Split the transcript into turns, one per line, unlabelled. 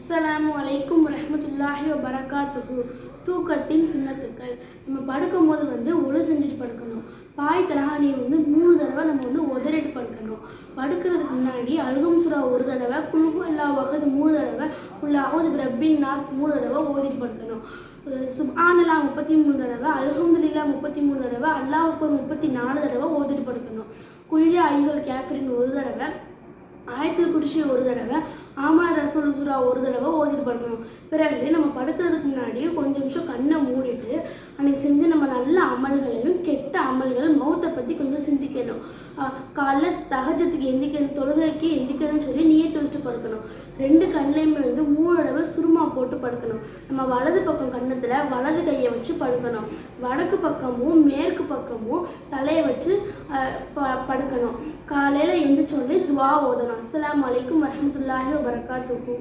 அஸ்ஸலாமு அலைக்கும் வரஹ்மத்துல்லாஹி வபரகாத்துஹு. தூக்கத்தின் சுன்னத்துக்கள். நம்ம படுக்கும்போது ஒழு செஞ்சுட்டு படுக்கணும். பாய் தலகாணியை 3 தடவை நம்ம உதறிட்டு படுக்கணும். படுக்கிறதுக்கு முன்னாடி அல்ஹம் சூரா 1 தடவை, குல்ஹு அல்லாஹு அஹத் 3 தடவை, குல் அஊது பிரப்பின் நாஸ் 3 தடவை ஓதிட்டு படுக்கணும். சுப்ஹானல்லாஹ் 33 தடவை, அல்ஹம்துலில்லாஹ் 33 தடவை, அல்லாஹ் அக்பர் 34 தடவை ஓதிட்டு படுக்கணும். குல் யா அய்யுஹல் காஃபிரூன் 1 தடவை, ஆயத்துல் குர்சி 1 தடவை, ஆமன ரசூல் சூரா 1 தடவை ஓதிட்டு படுக்கணும். பிறகு நம்ம படுக்கிறதுக்கு முன்னாடி கொஞ்சம் நிமிஷம் கண்ணை மூடிட்டு அன்றைக்கி செஞ்சு நம்ம நல்ல அமல்களையும் கெட்ட அமல்கள் மௌத்தை பற்றி கொஞ்சம் சிந்திக்கணும். காலைல தஹஜ்ஜுக்கு எந்திக்கணும், தொழுகைக்கு எந்திக்கணும்னு சொல்லி நீயத்து வச்சுட்டு படுக்கணும். 2 கண்ணையுமே 3 தடவை சுருமா போட்டு படுக்கணும். நம்ம வலது பக்கம் கன்னத்தில் வலது கையை வச்சு படுக்கணும். வடக்கு பக்கமும் மேற்கு பக்கமும் தலையை வச்சு படுக்கணும். காலையில் எந்திரிச்சோடனே துவா ஓதணும். அஸ்ஸலாமு அலைக்கும் வரஹ்மத்துல்லாஹி வபரகாத்துஹு.